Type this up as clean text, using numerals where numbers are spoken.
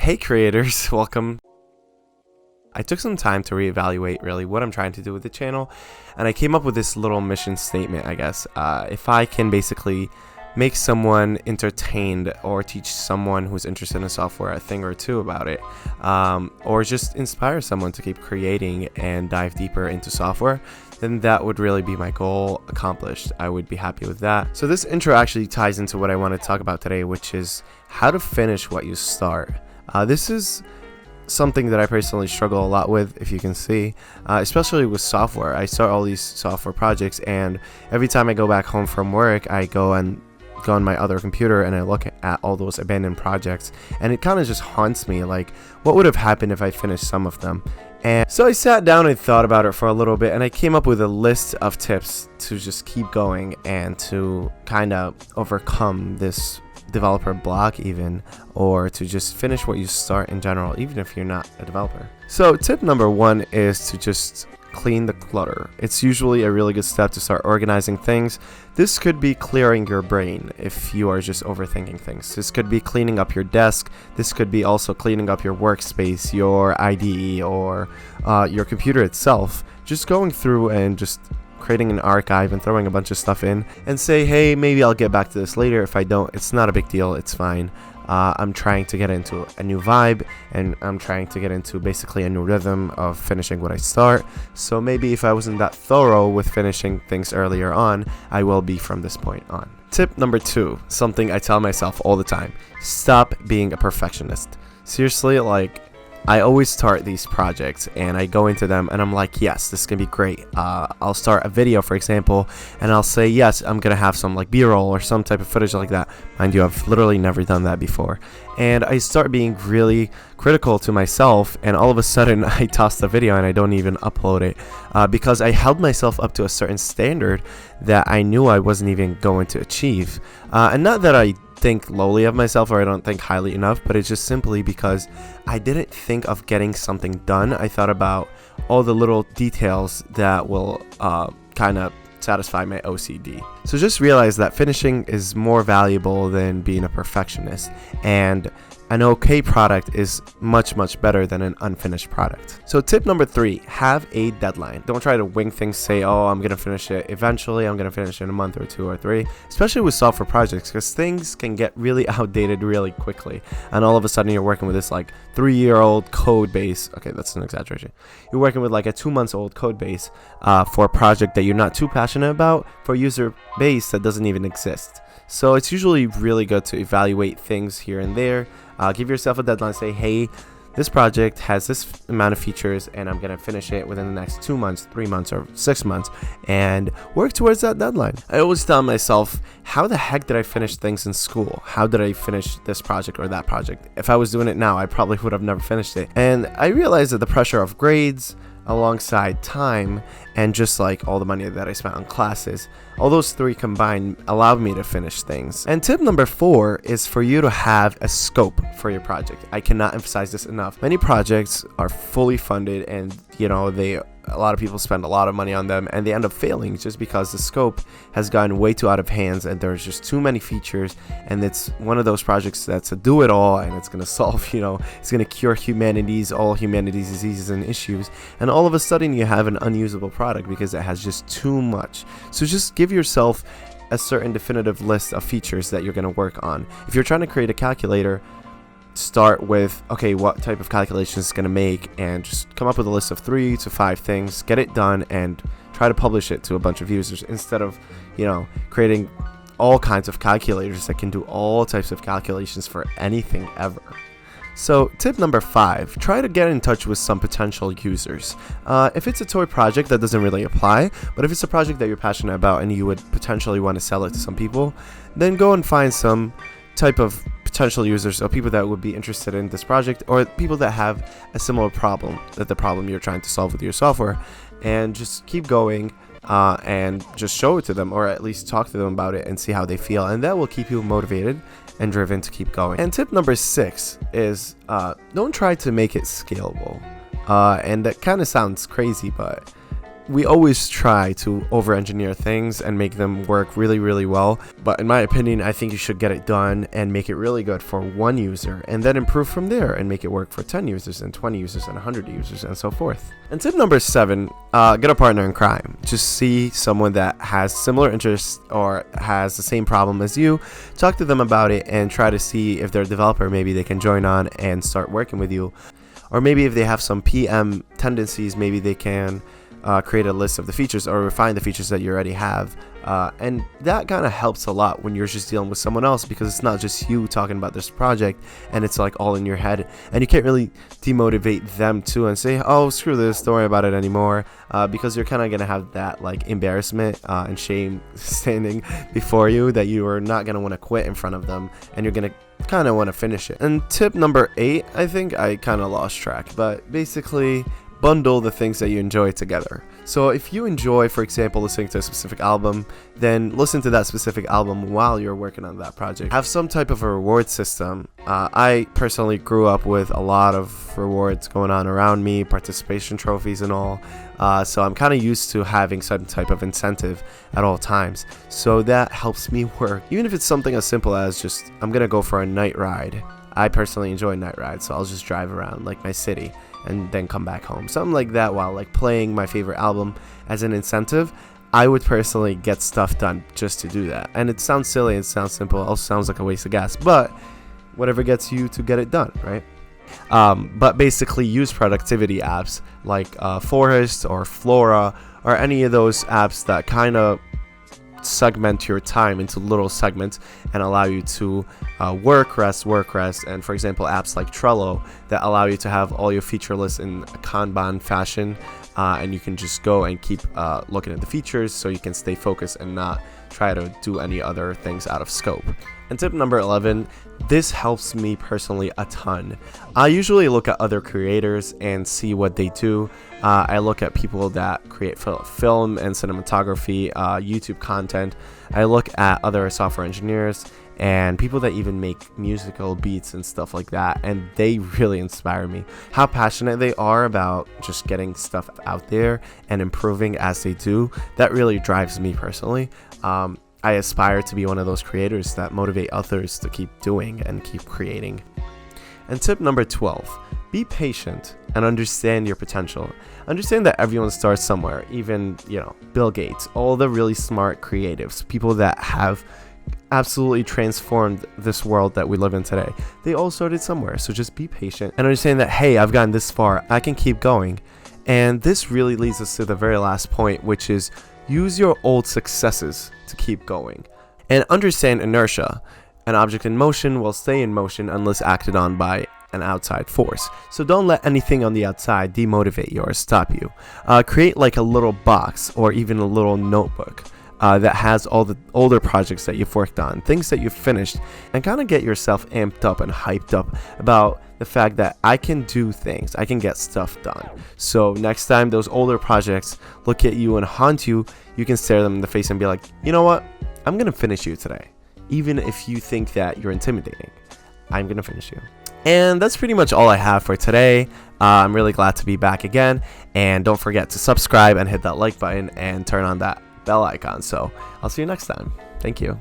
Hey creators, welcome. I took some time to reevaluate really what I'm trying to do with the channel, and I came up with this little mission statement, I guess. If I can basically make someone entertained or teach someone who's interested in software a thing or two about it, or just inspire someone to keep creating and dive deeper into software, then that would really be my goal accomplished. I would be happy with that. So this intro actually ties into what I want to talk about today, which is how to finish what you start. This is something that I personally struggle a lot with, if you can see, especially with software. I start all these software projects, and every time I go back home from work, I go on my other computer and I look at all those abandoned projects, and it kind of just haunts me, like what would have happened if I finished some of them. And so I sat down and thought about it for a little bit, and I came up with a list of tips to just keep going and to kind of overcome this developer block, even, or to just finish what you start in general, even if you're not a developer. So tip number one is to just clean the clutter. It's usually a really good step to start organizing things. This could be clearing your brain if you are just overthinking things. This could be cleaning up your desk. This could be also cleaning up your workspace, your IDE, or your computer itself. Just going through and just creating an archive and throwing a bunch of stuff in and say, hey, maybe I'll get back to this later. If I don't, it's not a big deal, it's fine. I'm trying to get into a new vibe, and I'm trying to get into basically a new rhythm of finishing what I start. So maybe if I wasn't that thorough with finishing things earlier on, I will be from this point on. Tip number two, something I tell myself all the time: stop being a perfectionist. Seriously, like, I always start these projects and I go into them and I'm like, yes, this is gonna be great. I'll start a video, for example, and I'll say, yes, I'm gonna have some like b-roll or some type of footage like that. Mind you, I've literally never done that before. And I start being really critical to myself, and all of a sudden I toss the video and I don't even upload it because I held myself up to a certain standard that I knew I wasn't even going to achieve. And not that I think lowly of myself, or I don't think highly enough, but it's just simply because I didn't think of getting something done. I thought about all the little details that will kind of satisfy my OCD. So just realize that finishing is more valuable than being a perfectionist, and an okay product is much better than an unfinished product. So tip number three, have a deadline. Don't try to wing things, say, oh, I'm gonna finish it eventually, I'm gonna finish it in a month or two or three, especially with software projects, because things can get really outdated really quickly, and all of a sudden you're working with this like 3-year-old code base. Okay, that's an exaggeration. You're working with like a 2-month-old code base for a project that you're not too passionate about, for a user base that doesn't even exist. So it's usually really good to evaluate things here and there. Give yourself a deadline. Say, hey, this project has this amount of features and I'm gonna finish it within the next 2 months, 3 months, or 6 months, and work towards that deadline. I always tell myself, how the heck did I finish things in school? How did I finish this project or that project? If I was doing it now, I probably would have never finished it. And I realized that the pressure of grades alongside time and just like all the money that I spent on classes, all those three combined allowed me to finish things. And tip number four is for you to have a scope for your project. I cannot emphasize this enough. Many projects are fully funded, and a lot of people spend a lot of money on them and they end up failing just because the scope has gotten way too out of hands and there's just too many features, and it's one of those projects that's a do-it-all, and it's going to solve, it's going to cure all humanity's diseases and issues, and all of a sudden you have an unusable product because it has just too much. So just give yourself a certain definitive list of features that you're going to work on. If you're trying to create a calculator, start with, okay, what type of calculations it's going to make, and just come up with a list of 3 to 5 things, get it done, and try to publish it to a bunch of users instead of creating all kinds of calculators that can do all types of calculations for anything ever. So tip number 5, try to get in touch with some potential users. If it's a toy project, that doesn't really apply, but if it's a project that you're passionate about and you would potentially want to sell it to some people, then go and find some type of potential users, or people that would be interested in this project, or people that have a similar problem, that the problem you're trying to solve with your software, and just keep going and just show it to them, or at least talk to them about it and see how they feel, and that will keep you motivated and driven to keep going. And tip number 6 is don't try to make it scalable. And that kind of sounds crazy, but we always try to over-engineer things and make them work really, really well. But in my opinion, I think you should get it done and make it really good for one user, and then improve from there and make it work for 10 users and 20 users and 100 users and so forth. And tip number 7, get a partner in crime. Just see someone that has similar interests or has the same problem as you, talk to them about it, and try to see if they're a developer, maybe they can join on and start working with you. Or maybe if they have some PM tendencies, maybe they can create a list of the features or refine the features that you already have. And that kind of helps a lot when you're just dealing with someone else, because it's not just you talking about this project and it's like all in your head, and you can't really demotivate them too and say, oh, screw this, don't worry about it anymore, because you're kind of gonna have that like embarrassment and shame standing before you, that you are not gonna want to quit in front of them, and you're gonna kind of want to finish it. And tip number 8, I think I kind of lost track, but basically bundle the things that you enjoy together. So if you enjoy, for example, listening to a specific album, then listen to that specific album while you're working on that project. Have some type of a reward system. I personally grew up with a lot of rewards going on around me, participation trophies and all. So I'm kind of used to having some type of incentive at all times. So that helps me work. Even if it's something as simple as just, I'm going to go for a night ride. I personally enjoy night rides, so I'll just drive around like my city and then come back home. Something like that, while like playing my favorite album as an incentive. I would personally get stuff done just to do that. And it sounds silly, it sounds simple, it also sounds like a waste of gas, but whatever gets you to get it done, right? But basically use productivity apps like Forest or Flora, or any of those apps that kind of segment your time into little segments and allow you to work, rest, and for example apps like Trello that allow you to have all your feature lists in a Kanban fashion, and you can just go and keep looking at the features so you can stay focused and not try to do any other things out of scope. And tip number 11, this helps me personally a ton. I usually look at other creators and see what they do. I look at people that create film and cinematography, YouTube content. I look at other software engineers and people that even make musical beats and stuff like that, and they really inspire me. How passionate they are about just getting stuff out there and improving as they do, that really drives me personally. I aspire to be one of those creators that motivate others to keep doing and keep creating. And tip number 12, be patient and understand your potential. Understand that everyone starts somewhere, even, Bill Gates, all the really smart creatives, people that have absolutely transformed this world that we live in today. They all started somewhere, so just be patient and understand that, hey, I've gotten this far, I can keep going. And this really leads us to the very last point, which is use your old successes to keep going. And understand inertia. An object in motion will stay in motion unless acted on by an outside force. So don't let anything on the outside demotivate you or stop you. Create like a little box or even a little notebook that has all the older projects that you've worked on, things that you've finished, and kind of get yourself amped up and hyped up about the fact that I can do things, I can get stuff done. So next time those older projects look at you and haunt you, you can stare them in the face and be like, you know what, I'm gonna finish you today. Even if you think that you're intimidating, I'm gonna finish you. And that's pretty much all I have for today. I'm really glad to be back again, and don't forget to subscribe and hit that like button and turn on that bell icon. So I'll see you next time. Thank you.